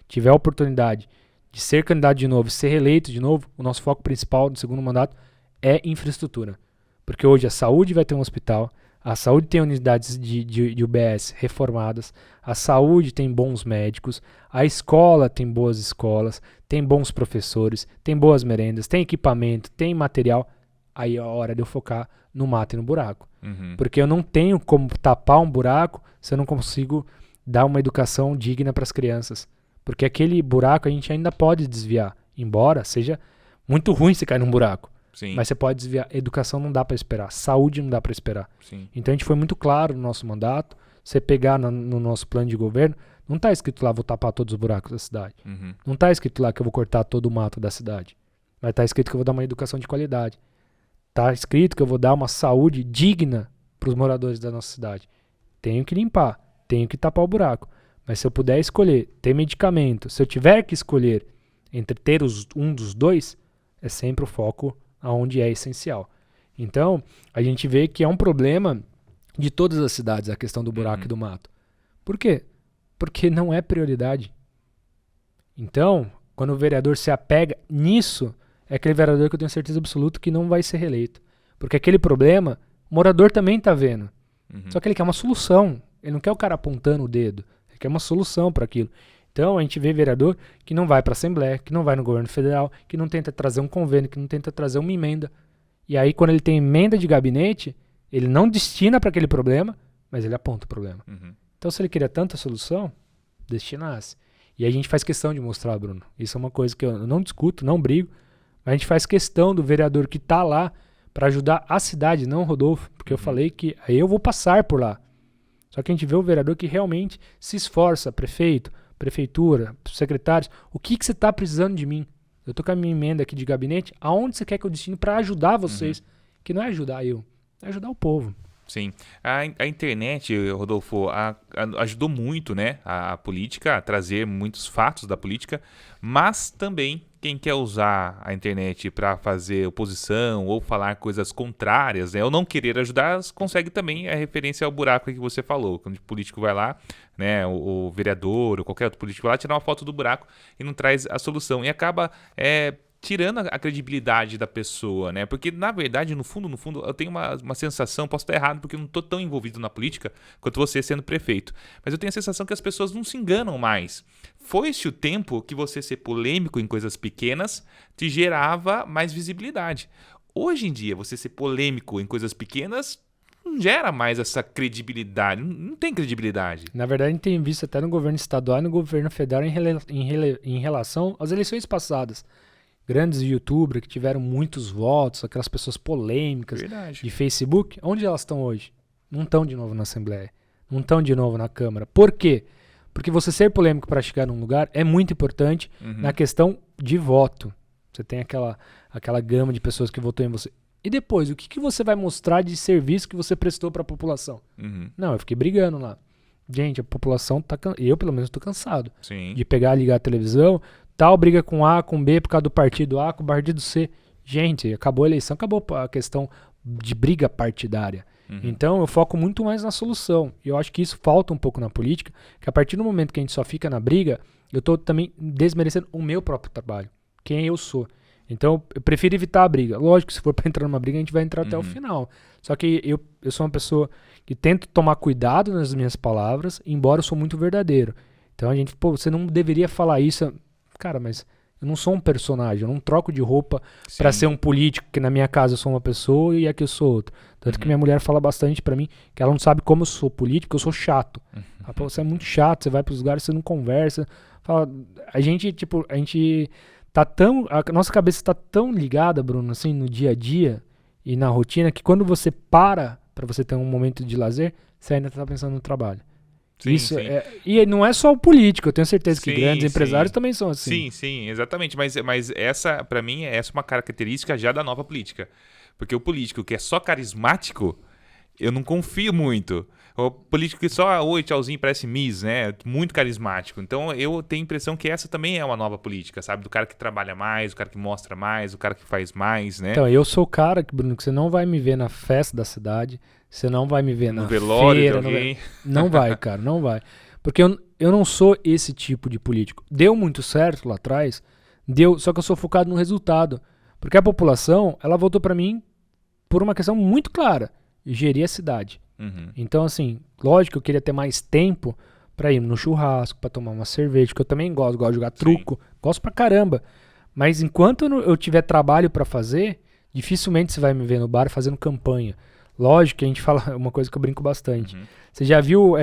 tiver a oportunidade de ser candidato de novo, ser reeleito de novo, o nosso foco principal no segundo mandato é infraestrutura. Porque hoje a saúde vai ter um hospital, a saúde tem unidades de UBS reformadas, a saúde tem bons médicos, a escola tem boas escolas, tem bons professores, tem boas merendas, tem equipamento, tem material. Aí é a hora de eu focar no mato e no buraco. Porque eu não tenho como tapar um buraco se eu não consigo dar uma educação digna para as crianças. Porque aquele buraco a gente ainda pode desviar, embora seja muito ruim se cair num buraco. Sim. Mas você pode desviar. Educação não dá para esperar. Saúde não dá para esperar. Sim. Então a gente foi muito claro no nosso mandato. Você pegar no nosso plano de governo, não está escrito lá vou tapar todos os buracos da cidade. Não está escrito lá que eu vou cortar todo o mato da cidade. Mas está escrito que eu vou dar uma educação de qualidade. Está escrito que eu vou dar uma saúde digna para os moradores da nossa cidade. Tenho que limpar, tenho que tapar o buraco. Mas se eu puder escolher ter medicamento, se eu tiver que escolher entre ter um dos dois, é sempre o foco aonde é essencial. Então, a gente vê que é um problema de todas as cidades, a questão do buraco e do mato. Por quê? Porque não é prioridade. Então, quando o vereador se apega nisso, é aquele vereador que eu tenho certeza absoluta que não vai ser reeleito. Porque aquele problema, o morador também está vendo. Só que ele quer uma solução. Ele não quer o cara apontando o dedo. Ele quer uma solução para aquilo. Então a gente vê vereador que não vai para a Assembleia, que não vai no governo federal, que não tenta trazer um convênio, que não tenta trazer uma emenda. E aí quando ele tem emenda de gabinete, ele não destina para aquele problema, mas ele aponta o problema. Então se ele queria tanta solução, destinasse. E a gente faz questão de mostrar, Bruno. Isso é uma coisa que eu não discuto, não brigo, mas a gente faz questão do vereador que está lá para ajudar a cidade, não o Rodolfo, porque eu falei que aí eu vou passar por lá. Só que a gente vê o vereador que realmente se esforça, prefeito, prefeitura, secretários, o que você está precisando de mim? Eu estou com a minha emenda aqui de gabinete, aonde você quer que eu destine para ajudar vocês? Que não é ajudar eu, é ajudar o povo. Sim. A internet, Rodolfo, ajudou muito, né, a política, a trazer muitos fatos da política, mas também quem quer usar a internet para fazer oposição ou falar coisas contrárias, né, ou não querer ajudar, consegue também a referência ao buraco que você falou. Quando o político vai lá, né, o vereador ou qualquer outro político vai lá tirar uma foto do buraco e não traz a solução. E acaba tirando a credibilidade da pessoa, né? Porque, na verdade, no fundo, eu tenho uma sensação, posso estar errado, porque eu não estou tão envolvido na política quanto você sendo prefeito, mas eu tenho a sensação que as pessoas não se enganam mais. Foi-se o tempo que você ser polêmico em coisas pequenas te gerava mais visibilidade. Hoje em dia, você ser polêmico em coisas pequenas não gera mais essa credibilidade, não tem credibilidade. Na verdade, a gente tem visto até no governo estadual e no governo federal em relação às eleições passadas. Grandes youtubers que tiveram muitos votos, aquelas pessoas polêmicas de Facebook, onde elas estão hoje? Não estão de novo na Assembleia, não estão de novo na Câmara. Por quê? Porque você ser polêmico para chegar num lugar é muito importante na questão de voto. Você tem aquela gama de pessoas que votou em você. E depois, o que você vai mostrar de serviço que você prestou para a população? Não, eu fiquei brigando lá. Gente, a população tá eu pelo menos estou cansado de pegar, ligar a televisão, tal briga com A, com B por causa do partido A, com o partido C. Gente, acabou a eleição, acabou a questão de briga partidária. Então eu foco muito mais na solução. E eu acho que isso falta um pouco na política, que a partir do momento que a gente só fica na briga, eu estou também desmerecendo o meu próprio trabalho, quem eu sou. Então eu prefiro evitar a briga. Lógico que se for para entrar numa briga, a gente vai entrar até o final. Só que eu sou uma pessoa que tento tomar cuidado nas minhas palavras, embora eu sou muito verdadeiro. Então a gente, você não deveria falar isso. Cara, mas eu não sou um personagem, eu não troco de roupa para ser um político, que na minha casa eu sou uma pessoa e aqui eu sou outro. Tanto que minha mulher fala bastante para mim que ela não sabe como eu sou político, eu sou chato. Ela fala, você é muito chato, você vai pros lugares, você não conversa. Fala, a gente tá a nossa cabeça tá tão ligada, Bruno, assim, no dia a dia e na rotina, que quando você para você ter um momento de lazer, você ainda tá pensando no trabalho. Sim. E não é só o político, eu tenho certeza que grandes empresários também são assim. Sim, exatamente. Mas essa, pra mim, essa é uma característica já da nova política. Porque o político que é só carismático, eu não confio muito. O político que só, oi, tchauzinho, parece Miss, né? Muito carismático. Então eu tenho a impressão que essa também é uma nova política, sabe? Do cara que trabalha mais, o cara que mostra mais, o cara que faz mais, né? Então, eu sou o cara, Bruno, que você não vai me ver na festa da cidade, você não vai me ver no na velório feira, de alguém. Não vai, cara, não vai. Porque eu não sou esse tipo de político. Deu muito certo lá atrás, só que eu sou focado no resultado. Porque a população, ela votou pra mim por uma questão muito clara, gerir a cidade. Então, assim, lógico que eu queria ter mais tempo pra ir no churrasco, pra tomar uma cerveja, porque eu também gosto de jogar truco, gosto pra caramba. Mas enquanto eu tiver trabalho pra fazer, dificilmente você vai me ver no bar fazendo campanha. Lógico que a gente fala uma coisa que eu brinco bastante. Você já viu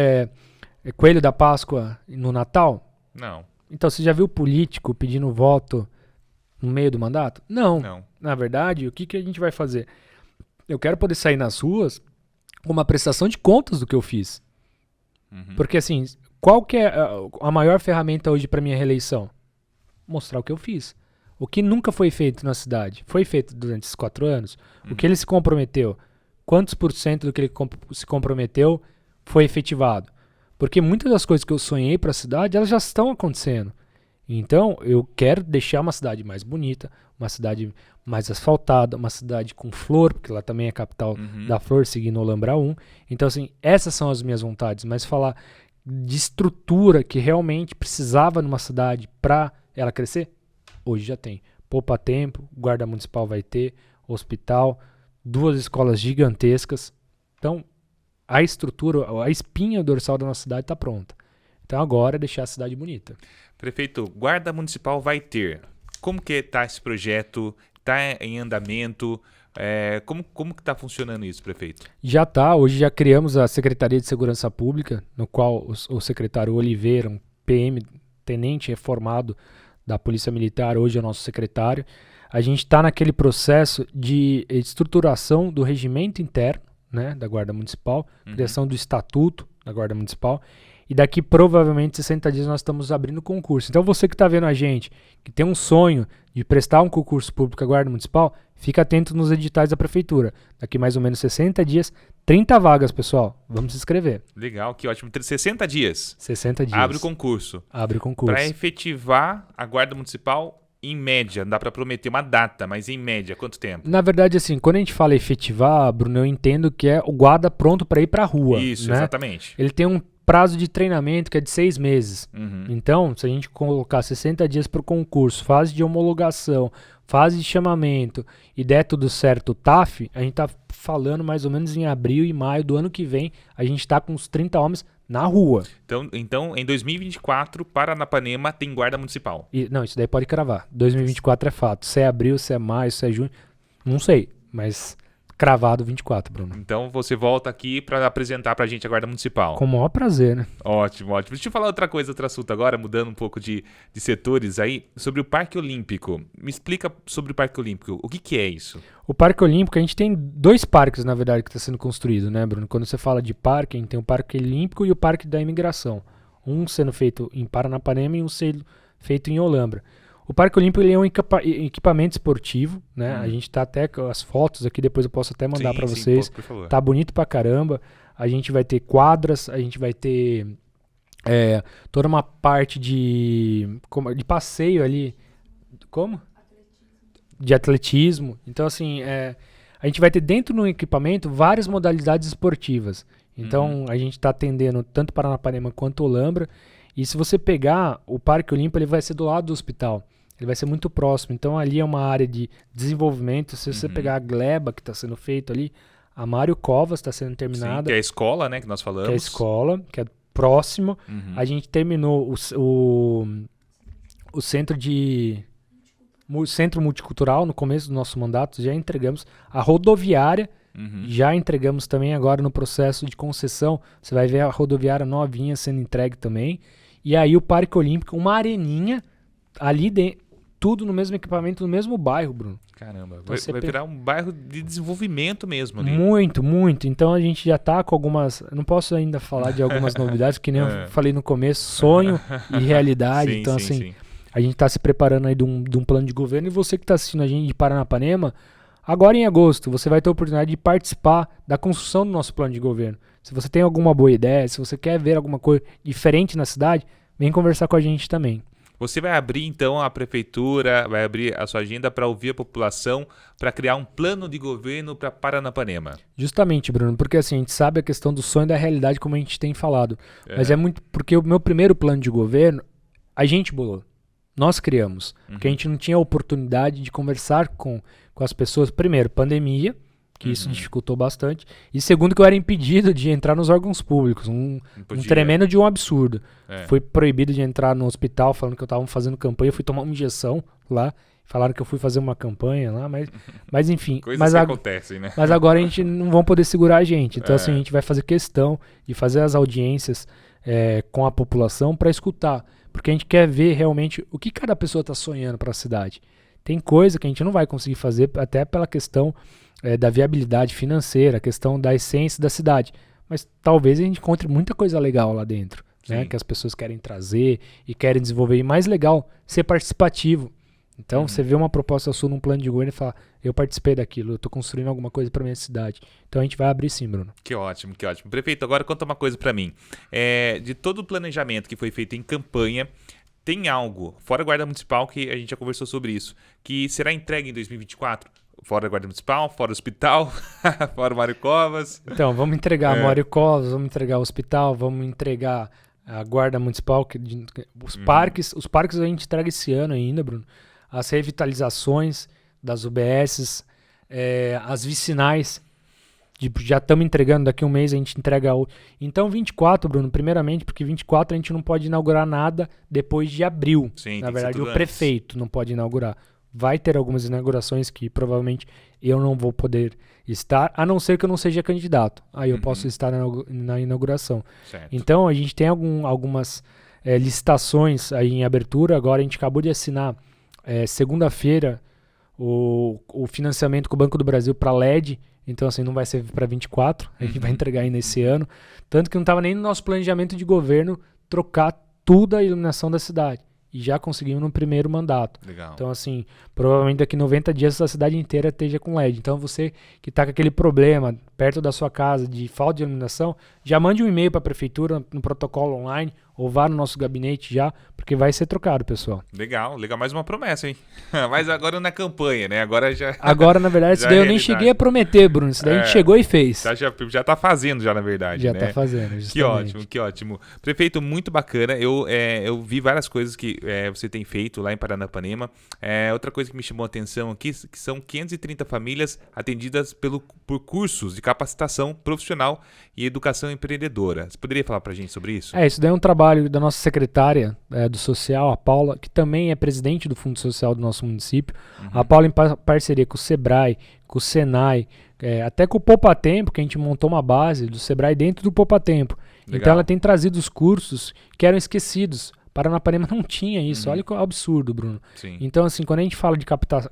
Coelho da Páscoa no Natal? Não. Então, você já viu político pedindo voto no meio do mandato? Não. Na verdade, o que a gente vai fazer? Eu quero poder sair nas ruas com uma prestação de contas do que eu fiz. Porque, assim, qual que é a maior ferramenta hoje para minha reeleição? Mostrar o que eu fiz. O que nunca foi feito na cidade? Foi feito durante esses 4 anos? O que ele se comprometeu? Quantos por cento do que ele se comprometeu foi efetivado? Porque muitas das coisas que eu sonhei para a cidade, elas já estão acontecendo. Então, eu quero deixar uma cidade mais bonita, uma cidade mais asfaltada, uma cidade com flor, porque lá também é a capital da flor, seguindo o Olambra 1. Então, assim, essas são as minhas vontades. Mas falar de estrutura que realmente precisava numa cidade para ela crescer, hoje já tem. Poupa tempo, guarda municipal vai ter, hospital, 2 escolas gigantescas. Então, a estrutura, a espinha dorsal da nossa cidade está pronta. Então agora é deixar a cidade bonita. Prefeito, Guarda Municipal vai ter. Como que está esse projeto? Está em andamento? Como que está funcionando isso, prefeito? Já está, hoje já criamos a Secretaria de Segurança Pública, no qual o secretário Oliveira, um PM, tenente reformado da Polícia Militar, hoje é o nosso secretário. A gente está naquele processo de estruturação do regimento interno, né, da Guarda Municipal, criação do estatuto da Guarda Municipal, e daqui provavelmente 60 dias nós estamos abrindo concurso. Então você que está vendo a gente, que tem um sonho de prestar um concurso público à Guarda Municipal, fica atento nos editais da Prefeitura. Daqui mais ou menos 60 dias, 30 vagas, pessoal. Vamos se inscrever. Legal, que ótimo. 60 dias. 60 dias. Abre o concurso. Abre o concurso. Para efetivar a Guarda Municipal, em média, não dá para prometer uma data, mas em média, quanto tempo? Na verdade, assim, quando a gente fala efetivar, Bruno, eu entendo que é o guarda pronto para ir para a rua. Isso, né? Exatamente. Ele tem um prazo de treinamento que é de 6 meses. Então, se a gente colocar 60 dias para o concurso, fase de homologação, fase de chamamento e der tudo certo o TAF, a gente tá falando mais ou menos em abril e maio do ano que vem, a gente tá com uns 30 homens na rua. Então em 2024, Paranapanema tem Guarda Municipal. Não, isso daí pode cravar. 2024 é fato. Se é abril, se é maio, se é junho, não sei, mas cravado 24, Bruno. Então você volta aqui para apresentar pra gente a Guarda Municipal. Com o maior prazer, né? Ótimo, ótimo. Deixa eu falar outra coisa, outro assunto agora, mudando um pouco de setores aí, sobre o Parque Olímpico. Me explica sobre o Parque Olímpico. O que é isso? O Parque Olímpico, a gente tem 2 parques, na verdade, que está sendo construído, né, Bruno? Quando você fala de parque, a gente tem o Parque Olímpico e o Parque da Imigração. Um sendo feito em Paranapanema e um sendo feito em Olambra. O Parque Olímpico ele é um equipamento esportivo, né? A gente tá até com as fotos aqui, depois eu posso até mandar para vocês. Por favor. Tá bonito pra caramba. A gente vai ter quadras, a gente vai ter toda uma parte de passeio ali. Como? De atletismo. Então, assim, a gente vai ter dentro do equipamento várias modalidades esportivas. Então, a gente está atendendo tanto Paranapanema quanto Olambra. E se você pegar o Parque Olímpico, ele vai ser do lado do hospital. Ele vai ser muito próximo. Então, ali é uma área de desenvolvimento. Se você pegar a gleba que está sendo feito ali, a Mário Covas está sendo terminada. Sim, que é a escola, né, que nós falamos. Que é a escola, que é próximo. A gente terminou o centro multicultural no começo do nosso mandato. Já entregamos a rodoviária. Já entregamos também agora no processo de concessão. Você vai ver a rodoviária novinha sendo entregue também. E aí o Parque Olímpico, uma areninha ali dentro, tudo no mesmo equipamento, no mesmo bairro, Bruno. Caramba, então vai virar um bairro de desenvolvimento mesmo ali. Muito, muito. Então a gente já tá com algumas... Não posso ainda falar de algumas novidades, que nem eu falei no começo, sonho e realidade. Então assim, a gente tá se preparando aí de um plano de governo. E você que tá assistindo a gente de Paranapanema, agora em agosto, você vai ter a oportunidade de participar da construção do nosso plano de governo. Se você tem alguma boa ideia, se você quer ver alguma coisa diferente na cidade, vem conversar com a gente também. Você vai abrir, então, a prefeitura, vai abrir a sua agenda para ouvir a população, para criar um plano de governo para Paranapanema. Justamente, Bruno, porque assim, a gente sabe a questão do sonho e da realidade, como a gente tem falado. Mas é muito porque o meu primeiro plano de governo, a gente bolou. Nós criamos. Porque a gente não tinha a oportunidade de conversar com as pessoas. Primeiro, pandemia, que isso dificultou bastante. E segundo, que eu era impedido de entrar nos órgãos públicos. Um tremendo de um absurdo. Fui proibido de entrar no hospital, falando que eu estava fazendo campanha. Eu fui tomar uma injeção lá. Falaram que eu fui fazer uma campanha lá, mas enfim. Coisas que acontecem, né? Mas agora a gente não vão poder segurar a gente. Então, assim, a gente vai fazer questão de fazer as audiências com a população para escutar. Porque a gente quer ver realmente o que cada pessoa está sonhando para a cidade. Tem coisa que a gente não vai conseguir fazer, até pela questão da viabilidade financeira, a questão da essência da cidade. Mas talvez a gente encontre muita coisa legal lá dentro, né? Que as pessoas querem trazer e querem desenvolver. E mais legal, ser participativo. Então, você vê uma proposta sua num plano de governo e fala, eu participei daquilo, eu estou construindo alguma coisa para minha cidade. Então, a gente vai abrir sim, Bruno. Que ótimo, que ótimo. Prefeito, agora conta uma coisa para mim. De todo o planejamento que foi feito em campanha, tem algo, fora a Guarda Municipal, que a gente já conversou sobre isso, que será entregue em 2024? Fora a Guarda Municipal, fora o hospital, fora o Mário Covas. Então, vamos entregar o Mário Covas, vamos entregar o hospital, vamos entregar a Guarda Municipal, os parques a gente entrega esse ano ainda, Bruno. As revitalizações das UBSs, as vicinais já estamos entregando, daqui a um mês a gente entrega o... Então 24, Bruno, primeiramente, porque 24 a gente não pode inaugurar nada depois de abril. Sim, na verdade, o prefeito não pode inaugurar. Vai ter algumas inaugurações que provavelmente eu não vou poder estar, a não ser que eu não seja candidato. Aí eu posso estar na inauguração. Certo. Então a gente tem algumas licitações aí em abertura. Agora a gente acabou de assinar segunda-feira o financiamento com o Banco do Brasil para LED. Então, assim, não vai ser para 24, a gente vai entregar aí nesse ano. Tanto que não estava nem no nosso planejamento de governo trocar toda a iluminação da cidade. E já conseguimos no primeiro mandato. Legal. Então, assim, provavelmente daqui 90 dias a cidade inteira esteja com LED. Então, você que está com aquele problema perto da sua casa de falta de iluminação, já mande um e-mail para a prefeitura no protocolo online ou vá no nosso gabinete já, porque vai ser trocado, pessoal. Legal, mais uma promessa, hein? Mas agora na campanha, né? Agora, na verdade, isso daí eu nem cheguei a prometer, Bruno. Isso daí a gente chegou e fez. Já tá fazendo, na verdade, já né? Já tá fazendo, justamente. Que ótimo. Prefeito, muito bacana. Eu vi várias coisas que você tem feito lá em Paranapanema. Outra coisa que me chamou a atenção aqui, que são 530 famílias atendidas por cursos de capacitação profissional e educação empreendedora. Você poderia falar pra gente sobre isso? Isso daí é um trabalho da nossa secretária do Social, a Paula, que também é presidente do Fundo Social do nosso município. A Paula, em parceria com o Sebrae, com o Senai, até com o Poupa Tempo, que a gente montou uma base do Sebrae dentro do Poupa Tempo. Legal. Então ela tem trazido os cursos que eram esquecidos. Paranapanema não tinha isso. Olha que absurdo, Bruno. Sim. Então, assim, quando a gente fala de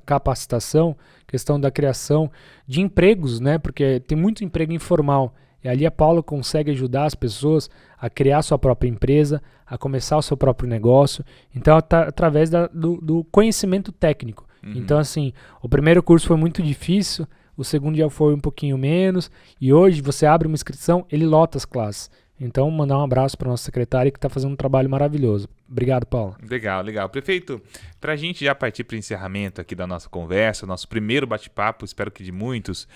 capacitação, questão da criação de empregos, né? Porque tem muito emprego informal. E ali a Paula consegue ajudar as pessoas a criar sua própria empresa, a começar o seu próprio negócio. Então, através do conhecimento técnico. Então, assim, o primeiro curso foi muito difícil, o segundo já foi um pouquinho menos. E hoje, você abre uma inscrição, ele lota as classes. Então, mandar um abraço para a nossa secretária que está fazendo um trabalho maravilhoso. Obrigado, Paula. Legal. Prefeito, para a gente já partir para o encerramento aqui da nossa conversa, nosso primeiro bate-papo, espero que de muitos,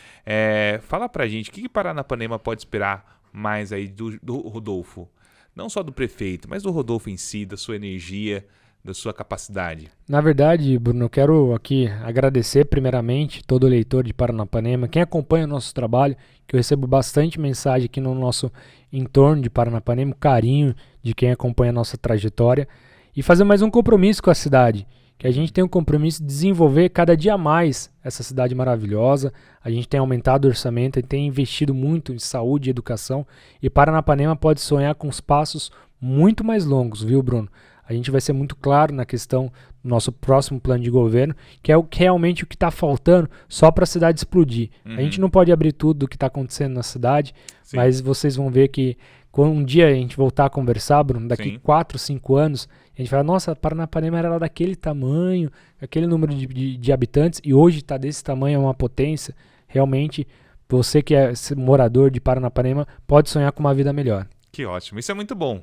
fala para a gente o que Paranapanema pode esperar mais aí do Rodolfo. Não só do prefeito, mas do Rodolfo em si, da sua energia, da sua capacidade. Na verdade, Bruno, eu quero aqui agradecer primeiramente todo eleitor de Paranapanema, quem acompanha o nosso trabalho, que eu recebo bastante mensagem aqui no nosso entorno de Paranapanema, o carinho de quem acompanha a nossa trajetória, e fazer mais um compromisso com a cidade, que a gente tem um compromisso de desenvolver cada dia mais essa cidade maravilhosa. A gente tem aumentado o orçamento, tem investido muito em saúde e educação, e Paranapanema pode sonhar com os passos muito mais longos, viu, Bruno? A gente vai ser muito claro na questão do nosso próximo plano de governo, que é realmente o que está faltando só para a cidade explodir. A gente não pode abrir tudo do que está acontecendo na cidade, sim, mas vocês vão ver que quando um dia a gente voltar a conversar, Bruno, daqui 4, 5 anos, a gente vai falar, nossa, Paranapanema era daquele tamanho, aquele número de habitantes, e hoje está desse tamanho, é uma potência. Realmente, você que é morador de Paranapanema pode sonhar com uma vida melhor. Que ótimo. Isso é muito bom,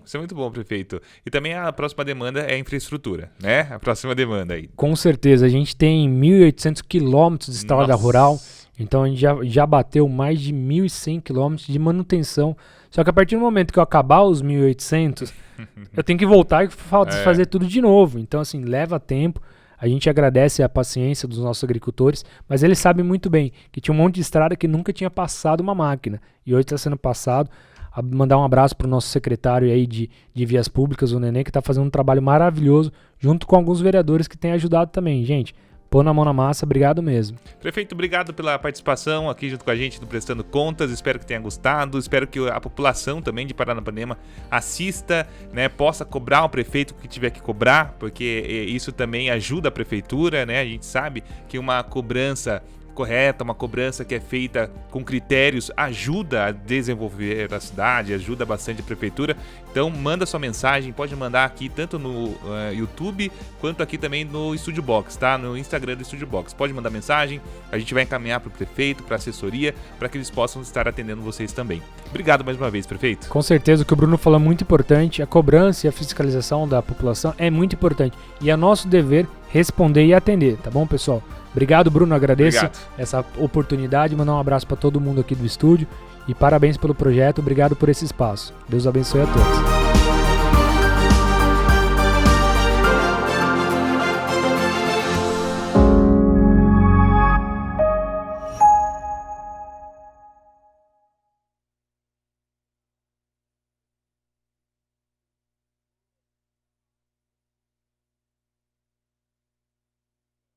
prefeito. E também a próxima demanda é a infraestrutura, né? A próxima demanda aí. Com certeza. A gente tem 1.800 quilômetros de estrada rural, então a gente já bateu mais de 1.100 quilômetros de manutenção. Só que a partir do momento que eu acabar os 1.800, eu tenho que voltar e fazer tudo de novo. Então, assim, leva tempo. A gente agradece a paciência dos nossos agricultores, mas eles sabem muito bem que tinha um monte de estrada que nunca tinha passado uma máquina. E hoje está sendo passado. Mandar um abraço para o nosso secretário aí de Vias Públicas, o Nenê, que está fazendo um trabalho maravilhoso, junto com alguns vereadores que têm ajudado também. Gente, pôr na mão na massa, obrigado mesmo. Prefeito, obrigado pela participação aqui junto com a gente do Prestando Contas, espero que tenha gostado, espero que a população também de Paranapanema assista, né, possa cobrar o prefeito o que tiver que cobrar, porque isso também ajuda a prefeitura, né, a gente sabe que uma cobrança correta, uma cobrança que é feita com critérios, ajuda a desenvolver a cidade, ajuda bastante a prefeitura. Então manda sua mensagem, pode mandar aqui tanto no YouTube quanto aqui também no Estúdio Box, tá? No Instagram do Estúdio Box. Pode mandar mensagem, a gente vai encaminhar para o prefeito, para a assessoria, para que eles possam estar atendendo vocês também. Obrigado mais uma vez, prefeito. Com certeza, o que o Bruno falou é muito importante. A cobrança e a fiscalização da população é muito importante. E é nosso dever responder e atender, tá bom, pessoal? Obrigado, Bruno. Agradeço essa oportunidade. Mandar um abraço para todo mundo aqui do estúdio. E parabéns pelo projeto. Obrigado por esse espaço. Deus abençoe a todos.